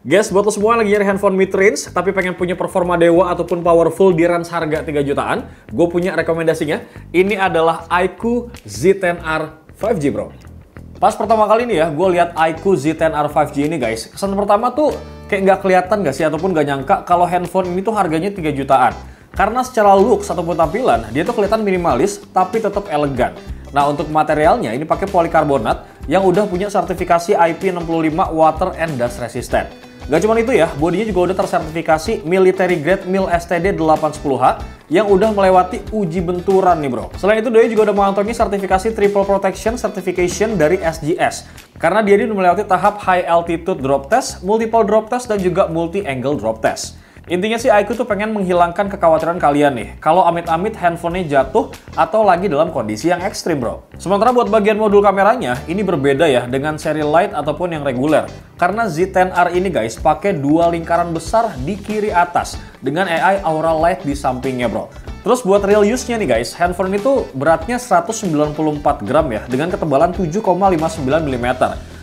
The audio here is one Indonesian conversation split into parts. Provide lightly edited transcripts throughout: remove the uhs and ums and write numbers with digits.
Guys, buat lo semua yang lagi nyari handphone mid-range tapi pengen punya performa dewa ataupun powerful di range harga 3 jutaan, gue punya rekomendasinya. Ini adalah iQOO Z10R 5G bro. Pas pertama kali nih ya, gue lihat iQOO Z10R 5G ini guys, kesan pertama tuh kayak nggak kelihatan gak sih ataupun nggak nyangka kalau handphone ini tuh harganya 3 jutaan. Karena secara looks ataupun tampilan, dia tuh kelihatan minimalis tapi tetap elegan. Nah, untuk materialnya ini pakai polikarbonat yang udah punya sertifikasi IP65 water and dust resistant. Gak cuma itu ya, bodinya juga udah tersertifikasi military grade MIL STD 810H yang udah melewati uji benturan nih bro. Selain itu, dia juga udah mengantongi sertifikasi Triple Protection Certification dari SGS. Karena dia udah melewati tahap High Altitude Drop Test, Multiple Drop Test, dan juga Multi Angle Drop Test. Intinya sih iQOO tuh pengen menghilangkan kekhawatiran kalian nih kalau amit-amit handphonenya jatuh atau lagi dalam kondisi yang ekstrim bro. Sementara buat bagian modul kameranya ini berbeda ya dengan seri Lite ataupun yang reguler. Karena Z10R ini guys pakai dua lingkaran besar di kiri atas dengan AI Aura Light di sampingnya bro. Terus buat real use-nya nih guys, handphone itu beratnya 194 gram ya dengan ketebalan 7,59 mm.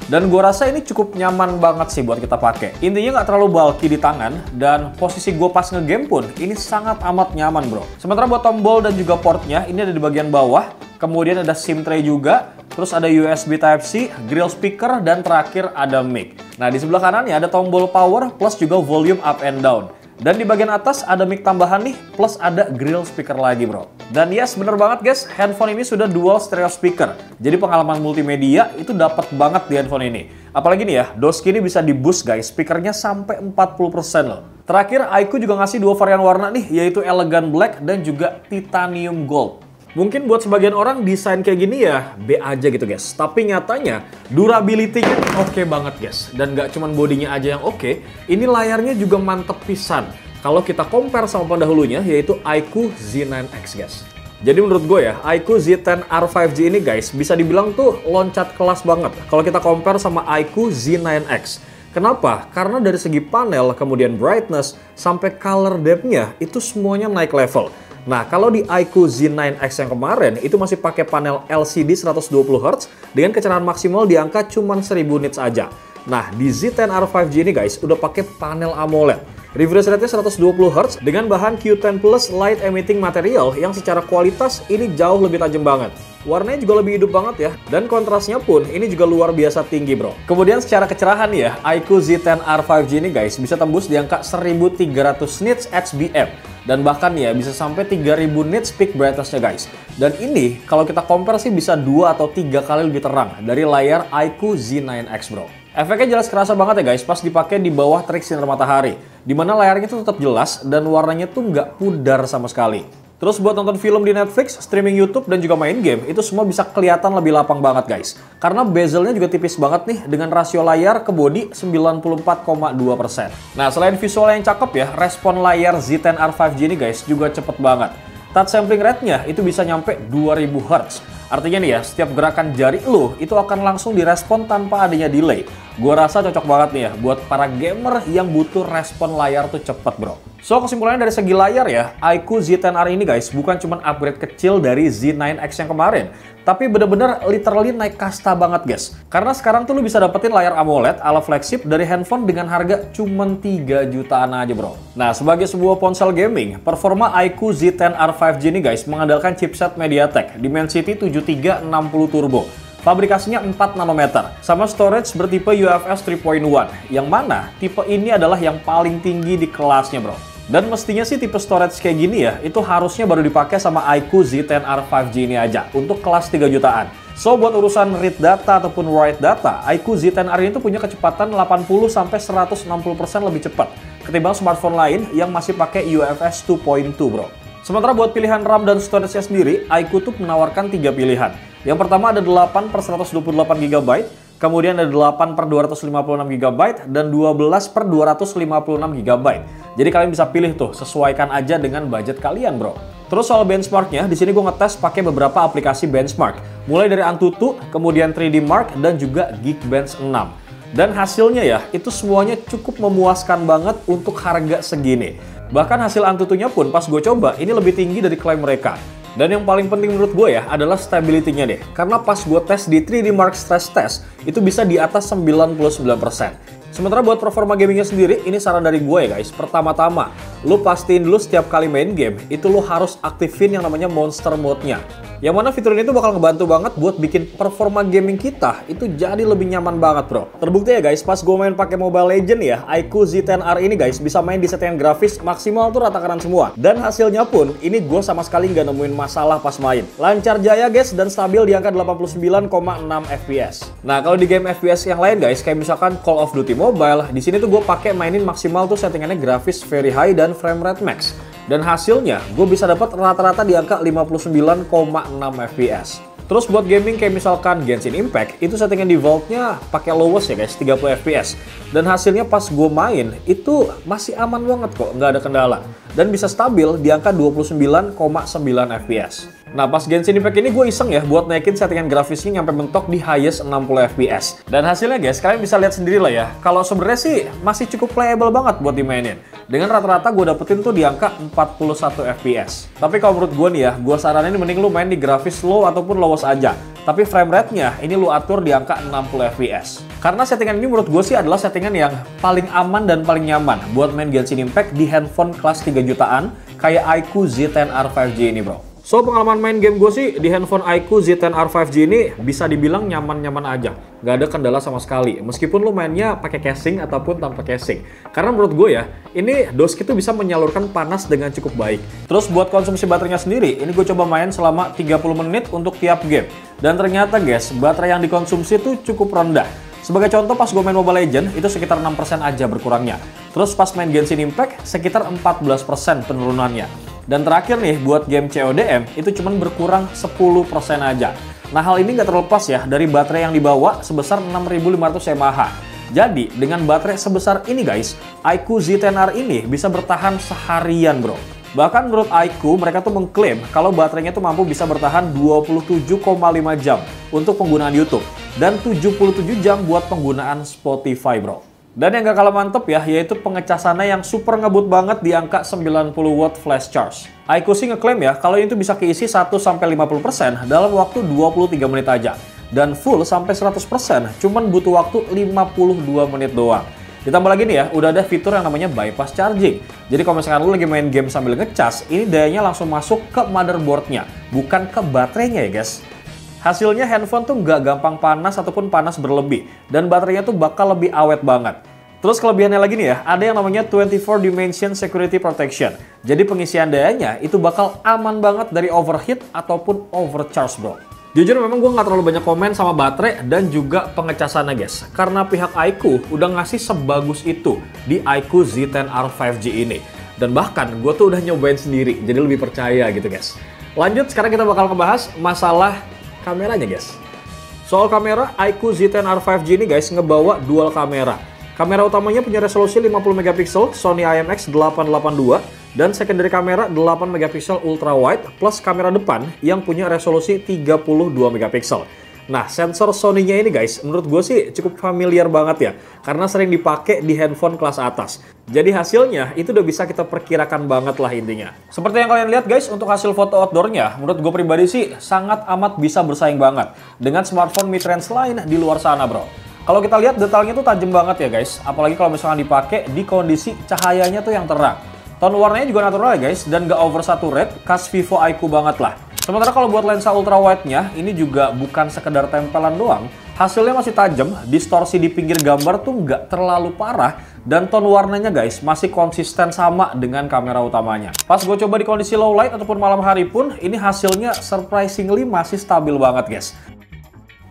Dan gue rasa ini cukup nyaman banget sih buat kita pakai. Intinya nggak terlalu bulky di tangan, dan posisi gue pas ngegame pun ini sangat amat nyaman bro. Sementara buat tombol dan juga portnya, ini ada di bagian bawah. Kemudian ada SIM tray juga, terus ada USB Type-C, grill speaker, dan terakhir ada mic. Nah, di sebelah kanannya ada tombol power plus juga volume up and down. Dan di bagian atas ada mic tambahan nih, plus ada grill speaker lagi bro. Dan yes, bener banget guys, handphone ini sudah dual stereo speaker. Jadi pengalaman multimedia itu dapat banget di handphone ini. Apalagi nih ya, Doski ini bisa di boost guys, speakernya sampai 40% loh. Terakhir, iQOO juga ngasih dua varian warna nih, yaitu Elegant Black dan juga Titanium Gold. Mungkin buat sebagian orang desain kayak gini ya B aja gitu guys. Tapi nyatanya durability-nya oke banget guys. Dan nggak cuma bodinya aja yang oke, ini layarnya juga mantep pisan. Kalau kita compare sama pendahulunya yaitu iQOO Z9X guys. Jadi menurut gue ya, iQOO Z10R 5G ini guys bisa dibilang tuh loncat kelas banget kalau kita compare sama iQOO Z9X. Kenapa? Karena dari segi panel, kemudian brightness, sampai color depth-nya itu semuanya naik level. Nah, kalau di iQOO Z9X yang kemarin, itu masih pakai panel LCD 120Hz dengan kecerahan maksimal di angka cuma 1000 nits aja. Nah, di Z10R 5G ini guys, udah pakai panel AMOLED. Refresh rate-nya 120Hz dengan bahan Q10 Plus Light Emitting Material yang secara kualitas ini jauh lebih tajam banget. Warnanya juga lebih hidup banget ya, dan kontrasnya pun ini juga luar biasa tinggi bro. Kemudian secara kecerahan ya, iQOO Z10R 5G ini guys bisa tembus di angka 1300 nits HBM. Dan bahkan ya bisa sampai 3000 nits peak brightness-nya guys. Dan ini kalau kita compare sih bisa 2 atau 3 kali lebih terang dari layar iQOO Z9X bro. Efeknya jelas kerasa banget ya guys pas dipakai di bawah terik sinar matahari. Dimana layarnya itu tetap jelas dan warnanya tuh nggak pudar sama sekali. Terus buat nonton film di Netflix, streaming YouTube, dan juga main game, itu semua bisa kelihatan lebih lapang banget guys. Karena bezelnya juga tipis banget nih dengan rasio layar ke bodi 94,2%. Nah, selain visual yang cakep ya, respon layar Z10R 5G ini guys juga cepet banget. Touch sampling rate-nya itu bisa nyampe 2000 Hz. Artinya nih ya, setiap gerakan jari lo itu akan langsung direspon tanpa adanya delay. Gua rasa cocok banget nih ya buat para gamer yang butuh respon layar tuh cepet bro. So, kesimpulannya dari segi layar ya, iQOO Z10R ini guys bukan cuma upgrade kecil dari Z9X yang kemarin, tapi bener-bener literally naik kasta banget guys. Karena sekarang tuh lu bisa dapetin layar AMOLED ala flagship dari handphone dengan harga cuma 3 jutaan aja bro. Nah, sebagai sebuah ponsel gaming, performa iQOO Z10R 5G ini guys mengandalkan chipset MediaTek Dimensity 7360 Turbo. Fabrikasinya 4 nanometer, sama storage bertipe UFS 3.1, yang mana tipe ini adalah yang paling tinggi di kelasnya bro. Dan mestinya sih tipe storage kayak gini ya, itu harusnya baru dipakai sama iQOO Z10R 5G ini aja, untuk kelas 3 jutaan. So, buat urusan read data ataupun write data, iQOO Z10R ini tuh punya kecepatan 80-160% lebih cepat ketimbang smartphone lain yang masih pakai UFS 2.2 bro. Sementara buat pilihan RAM dan storage-nya sendiri, iQOO tuh menawarkan 3 pilihan. Yang pertama ada 8/128GB, kemudian ada 8/256GB, dan 12/256GB. Jadi kalian bisa pilih tuh, sesuaikan aja dengan budget kalian bro. Terus soal benchmarknya, di sini gue ngetes pakai beberapa aplikasi benchmark. Mulai dari Antutu, kemudian 3D Mark, dan juga Geekbench 6. Dan hasilnya ya, itu semuanya cukup memuaskan banget untuk harga segini. Bahkan hasil Antutunya pun pas gue coba, ini lebih tinggi dari klaim mereka. Dan yang paling penting menurut gue ya adalah stability-nya deh. Karena pas gue tes di 3D Mark Stress Test, itu bisa di atas 99%. Sementara buat performa gamingnya sendiri, ini saran dari gue ya guys. Pertama-tama, lu pastiin dulu setiap kali main game, itu lu harus aktifin yang namanya Monster Mode-nya. Yang mana fitur ini tuh bakal ngebantu banget buat bikin performa gaming kita itu jadi lebih nyaman banget bro. Terbukti ya guys, pas gue main pakai Mobile Legends ya, iQOO Z10R ini guys bisa main di settingan grafis maksimal tuh rata kanan semua. Dan hasilnya pun, ini gue sama sekali nggak nemuin masalah pas main. Lancar jaya guys dan stabil di angka 89,6 FPS. Nah kalau di game FPS yang lain guys, kayak misalkan Call of Duty Mobile, di sini tuh gue pakai mainin maksimal tuh settingannya grafis very high dan frame rate max. Dan hasilnya gue bisa dapat rata-rata di angka 59,6 FPS. Terus buat gaming kayak misalkan Genshin Impact, itu settingan defaultnya pakai lowest ya guys, 30 FPS. Dan hasilnya pas gue main, itu masih aman banget kok, nggak ada kendala. Dan bisa stabil di angka 29,9 FPS. Nah pas Genshin Impact ini gue iseng ya buat naikin settingan grafisnya nyampe mentok di highest 60 FPS. Dan hasilnya guys, kalian bisa lihat sendiri lah ya. Kalau sebenarnya sih masih cukup playable banget buat dimainin. Dengan rata-rata gue dapetin tuh di angka 41 FPS. Tapi kalau menurut gue nih ya, gue saranin mending lu main di grafis low ataupun lowest aja. Tapi frame rate-nya ini lu atur di angka 60 FPS. Karena settingan ini menurut gue sih adalah settingan yang paling aman dan paling nyaman buat main Genshin Impact di handphone kelas 3 jutaan kayak iQOO Z10R 5G ini bro. So, pengalaman main game gue sih di handphone iQOO Z10R 5G ini bisa dibilang nyaman-nyaman aja. Nggak ada kendala sama sekali, meskipun lu mainnya pakai casing ataupun tanpa casing. Karena menurut gue ya, ini DOSK itu bisa menyalurkan panas dengan cukup baik. Terus buat konsumsi baterainya sendiri, ini gue coba main selama 30 menit untuk tiap game. Dan ternyata guys, baterai yang dikonsumsi itu cukup rendah. Sebagai contoh pas gue main Mobile Legends, itu sekitar 6% aja berkurangnya. Terus pas main Genshin Impact, sekitar 14% penurunannya. Dan terakhir nih, buat game CODM, itu cuma berkurang 10% aja. Nah hal ini nggak terlepas ya dari baterai yang dibawa sebesar 6500 mAh. Jadi dengan baterai sebesar ini guys, iQOO Z10R ini bisa bertahan seharian bro. Bahkan menurut iQOO, mereka tuh mengklaim kalau baterainya tuh mampu bisa bertahan 27,5 jam untuk penggunaan YouTube. Dan 77 jam buat penggunaan Spotify bro. Dan yang gak kalah mantep ya, yaitu pengecasannya yang super ngebut banget di angka 90 watt flash charge. iQOO sih ngeklaim ya, kalau ini tuh bisa keisi 1-50% dalam waktu 23 menit aja. Dan full sampai 100% cuman butuh waktu 52 menit doang. Ditambah lagi nih ya, udah ada fitur yang namanya bypass charging. Jadi kalau misalkan lu lagi main game sambil ngecas, ini dayanya langsung masuk ke motherboardnya, bukan ke baterainya ya guys. Hasilnya handphone tuh nggak gampang panas ataupun panas berlebih. Dan baterainya tuh bakal lebih awet banget. Terus kelebihannya lagi nih ya, ada yang namanya 24 Dimension Security Protection. Jadi pengisian dayanya itu bakal aman banget dari overheat ataupun overcharge bro. Jujur memang gue nggak terlalu banyak komen sama baterai dan juga pengecasannya guys. Karena pihak iQOO udah ngasih sebagus itu di iQOO Z10R 5G ini. Dan bahkan gue tuh udah nyobain sendiri, jadi lebih percaya gitu guys. Lanjut, sekarang kita bakal ngebahas masalah kameranya guys. Soal kamera, iQOO Z10R 5G ini guys ngebawa dual kamera. Kamera utamanya punya resolusi 50 megapiksel Sony IMX882 dan secondary kamera 8 megapiksel ultra wide plus kamera depan yang punya resolusi 32 megapiksel. Nah, sensor Sony-nya ini guys, menurut gue sih cukup familiar banget ya, karena sering dipakai di handphone kelas atas. Jadi hasilnya itu udah bisa kita perkirakan banget lah intinya. Seperti yang kalian lihat guys, untuk hasil foto outdoornya, menurut gue pribadi sih sangat amat bisa bersaing banget dengan smartphone mid-range lain di luar sana bro. Kalau kita lihat detailnya tuh tajam banget ya guys, apalagi kalau misalkan dipakai di kondisi cahayanya tuh yang terang. Tone warnanya juga natural ya guys, dan gak oversaturate, khas Vivo iQOO banget lah. Sementara kalau buat lensa ultra wide-nya, ini juga bukan sekedar tempelan doang. Hasilnya masih tajam, distorsi di pinggir gambar tuh nggak terlalu parah, dan tone warnanya guys masih konsisten sama dengan kamera utamanya. Pas gue coba di kondisi low light ataupun malam hari pun, ini hasilnya surprisingly masih stabil banget guys.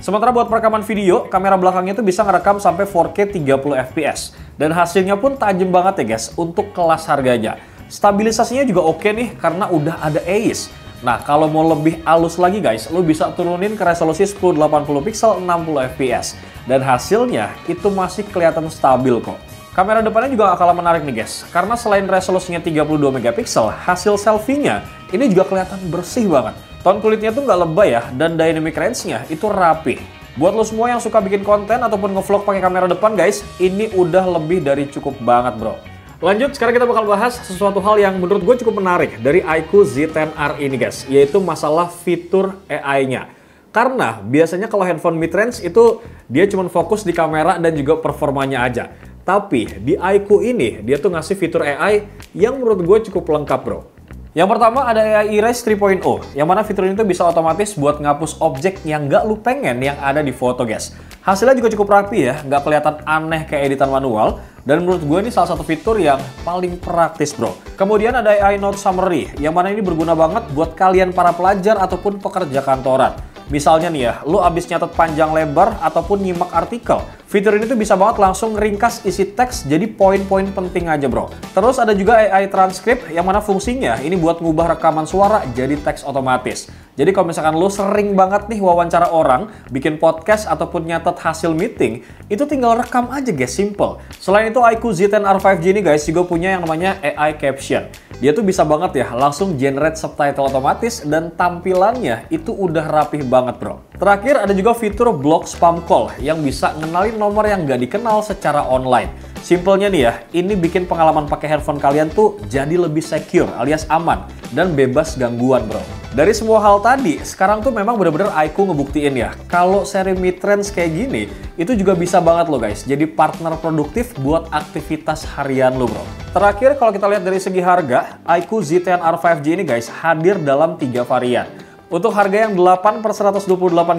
Sementara buat perekaman video, kamera belakangnya tuh bisa ngerekam sampai 4K 30 fps. Dan hasilnya pun tajam banget ya guys, untuk kelas harganya. Stabilisasinya juga oke nih, karena udah ada AIS. Nah, kalau mau lebih halus lagi guys, lo bisa turunin ke resolusi 1080 pixel 60 fps. Dan hasilnya itu masih kelihatan stabil kok. Kamera depannya juga gak kalah menarik nih guys, karena selain resolusinya 32 megapiksel, hasil selfie-nya ini juga kelihatan bersih banget. Tone kulitnya tuh nggak lebay ya, dan dynamic range-nya itu rapi. Buat lo semua yang suka bikin konten ataupun ngevlog pakai kamera depan guys, ini udah lebih dari cukup banget bro. Lanjut, sekarang kita bakal bahas sesuatu hal yang menurut gue cukup menarik dari iQOO Z10R ini guys, yaitu masalah fitur AI-nya. Karena biasanya kalau handphone mid-range itu dia cuma fokus di kamera dan juga performanya aja. Tapi di iQOO ini dia tuh ngasih fitur AI yang menurut gue cukup lengkap bro. Yang pertama ada AI Erase 3.0, yang mana fitur ini tuh bisa otomatis buat ngapus objek yang nggak lu pengen yang ada di foto guys. Hasilnya juga cukup rapi ya, nggak kelihatan aneh kayak editan manual, dan menurut gue ini salah satu fitur yang paling praktis bro. Kemudian ada AI Note Summary, yang mana ini berguna banget buat kalian para pelajar ataupun pekerja kantoran. Misalnya nih ya, lu abis nyatet panjang lebar ataupun nyimak artikel, fitur ini tuh bisa banget langsung ringkas isi teks jadi poin-poin penting aja bro. Terus ada juga AI Transcript yang mana fungsinya ini buat ngubah rekaman suara jadi teks otomatis. Jadi kalau misalkan lu sering banget nih wawancara orang, bikin podcast ataupun nyatet hasil meeting, itu tinggal rekam aja guys, simple. Selain itu iQOO Z10R 5G ini guys juga punya yang namanya AI Caption. Dia tuh bisa banget ya langsung generate subtitle otomatis dan tampilannya itu udah rapih banget bro. Terakhir ada juga fitur block spam call yang bisa ngenalin nomor yang nggak dikenal secara online. Simpelnya nih ya, ini bikin pengalaman pakai handphone kalian tuh jadi lebih secure alias aman dan bebas gangguan bro. Dari semua hal tadi, sekarang tuh memang bener-bener iQOO ngebuktiin ya, kalau seri mid-range kayak gini, itu juga bisa banget loh guys, jadi partner produktif buat aktivitas harian lo bro. Terakhir, kalau kita lihat dari segi harga, iQOO Z10R 5G ini guys, hadir dalam 3 varian. Untuk harga yang 8 per 128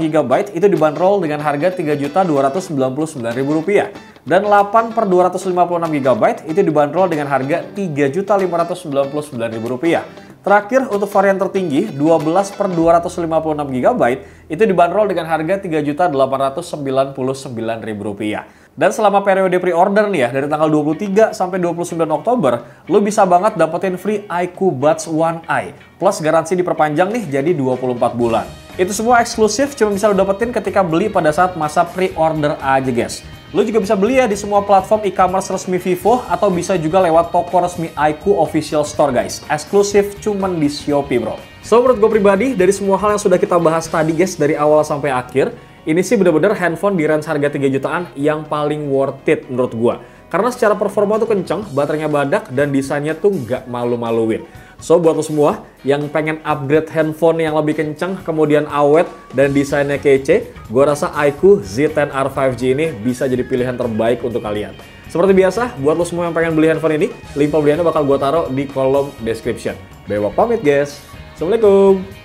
GB itu dibanderol dengan harga Rp3.299.000 dan 8 per 256 GB itu dibanderol dengan harga Rp3.599.000. Terakhir untuk varian tertinggi 12 per 256 GB itu dibanderol dengan harga Rp3.899.000. Dan selama periode pre-order nih ya, dari tanggal 23 sampai 29 Oktober, lo bisa banget dapetin free iQOO Buds One Eye, plus garansi diperpanjang nih jadi 24 bulan. Itu semua eksklusif, cuma bisa lo dapetin ketika beli pada saat masa pre-order aja guys. Lo juga bisa beli ya di semua platform e-commerce resmi Vivo, atau bisa juga lewat toko resmi iQOO Official Store guys. Eksklusif cuman di Shopee bro. So menurut gue pribadi, dari semua hal yang sudah kita bahas tadi guys, dari awal sampai akhir, ini sih bener-bener handphone di range harga 3 jutaan yang paling worth it menurut gua. Karena secara performa tuh kenceng, baterainya badak, dan desainnya tuh nggak malu-maluin. So buat lo semua yang pengen upgrade handphone yang lebih kenceng, kemudian awet, dan desainnya kece, gua rasa iQOO Z10R 5G ini bisa jadi pilihan terbaik untuk kalian. Seperti biasa, buat lo semua yang pengen beli handphone ini, link pembeliannya bakal gua taruh di kolom description. Bewak pamit guys. Assalamualaikum.